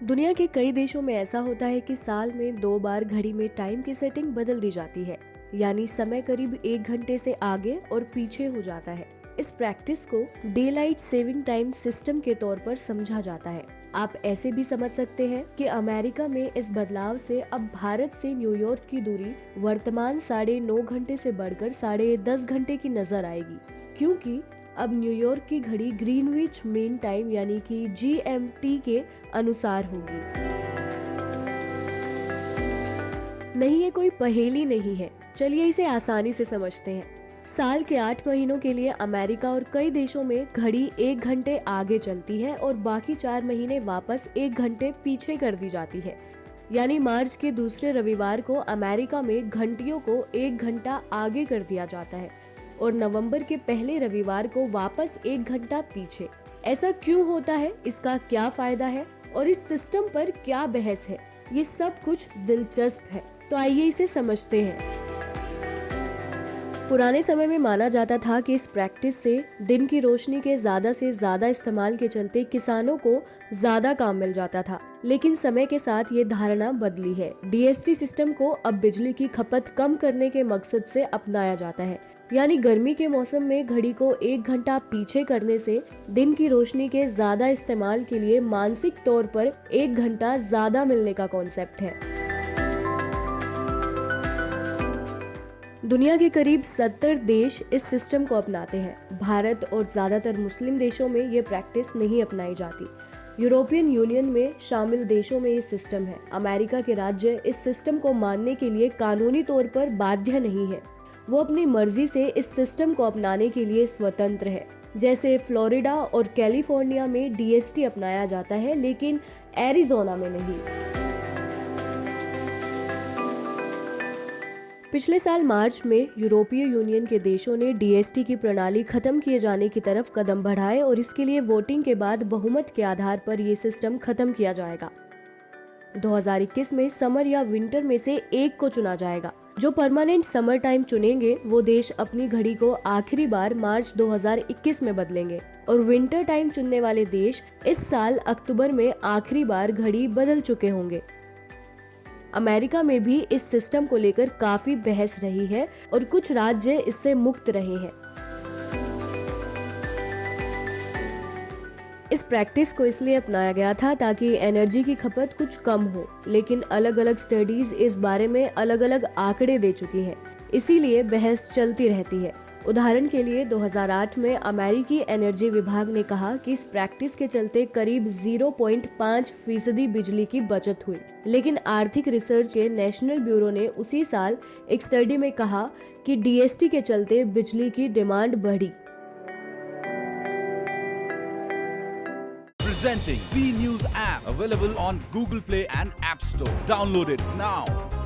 दुनिया के कई देशों में ऐसा होता है कि साल में 2 बार घड़ी में टाइम की सेटिंग बदल दी जाती है, यानी समय करीब 1 घंटे से आगे और पीछे हो जाता है। इस प्रैक्टिस को day light saving time system के तौर पर समझा जाता है। आप ऐसे भी समझ सकते हैं कि अमेरिका में इस बदलाव से अब भारत से न्यूयॉर्क की दूरी वर्तमान 9.5 घंटे से बढ़कर 10.5 घंटे की नजर आएगी, क्योंकि अब न्यूयॉर्क की घड़ी ग्रीनविच मीन टाइम यानी कि GMT के अनुसार होगी। नहीं, ये कोई पहेली नहीं है, चलिए इसे आसानी से समझते हैं। साल के 8 महीनों के लिए अमेरिका और कई देशों में घड़ी 1 घंटे आगे चलती है और बाकी 4 महीने वापस 1 घंटे पीछे कर दी जाती है। यानी मार्च के दूसरे रविवार को अमेरिका में घंटियों को 1 घंटा आगे कर दिया जाता है और नवंबर के पहले रविवार को वापस 1 घंटा पीछे। ऐसा क्यों होता है, इसका क्या फायदा है और इस सिस्टम पर क्या बहस है, ये सब कुछ दिलचस्प है, तो आइए इसे समझते हैं। पुराने समय में माना जाता था कि इस प्रैक्टिस से दिन की रोशनी के ज्यादा से ज्यादा इस्तेमाल के चलते किसानों को ज्यादा काम मिल जाता था, लेकिन समय के साथ ये धारणा बदली है। DST सिस्टम को अब बिजली की खपत कम करने के मकसद से अपनाया जाता है, यानी गर्मी के मौसम में घड़ी को 1 घंटा पीछे करने से दिन की रोशनी के ज्यादा इस्तेमाल के लिए मानसिक तौर पर 1 घंटा ज्यादा मिलने का कॉन्सेप्ट है। दुनिया के करीब 70 देश इस सिस्टम को अपनाते हैं। भारत और ज्यादातर मुस्लिम देशों में ये प्रैक्टिस नहीं अपनाई जाती। यूरोपियन यूनियन में शामिल देशों में ये सिस्टम है। अमेरिका के राज्य इस सिस्टम को मानने के लिए कानूनी तौर पर बाध्य नहीं है, वो अपनी मर्जी से इस सिस्टम को अपनाने के लिए स्वतंत्र है। जैसे फ्लोरिडा और कैलिफोर्निया में DST अपनाया जाता है, लेकिन एरिजोना में नहीं। पिछले साल मार्च में यूरोपीय यूनियन के देशों ने DST की प्रणाली खत्म किए जाने की तरफ कदम बढ़ाए और इसके लिए वोटिंग के बाद बहुमत के आधार पर ये सिस्टम खत्म किया जाएगा। 2021 में समर या विंटर में से एक को चुना जाएगा। जो परमानेंट समर टाइम चुनेंगे वो देश अपनी घड़ी को आखिरी बार मार्च 2021 में बदलेंगे और विंटर टाइम चुनने वाले देश इस साल अक्टूबर में आखिरी बार घड़ी बदल चुके होंगे। अमेरिका में भी इस सिस्टम को लेकर काफी बहस रही है और कुछ राज्य इससे मुक्त रहे हैं। इस प्रैक्टिस को इसलिए अपनाया गया था ताकि एनर्जी की खपत कुछ कम हो, लेकिन अलग अलग स्टडीज इस बारे में अलग अलग आंकड़े दे चुकी हैं, इसीलिए बहस चलती रहती है। उदाहरण के लिए 2008 में अमेरिकी एनर्जी विभाग ने कहा कि इस प्रैक्टिस के चलते करीब 0.5% बिजली की बचत हुई, लेकिन आर्थिक रिसर्च के नेशनल ब्यूरो ने उसी साल एक स्टडी में कहा कि DST के चलते बिजली की डिमांड बढ़ी। Presenting V News app available on Google Play and App Store. Download it now.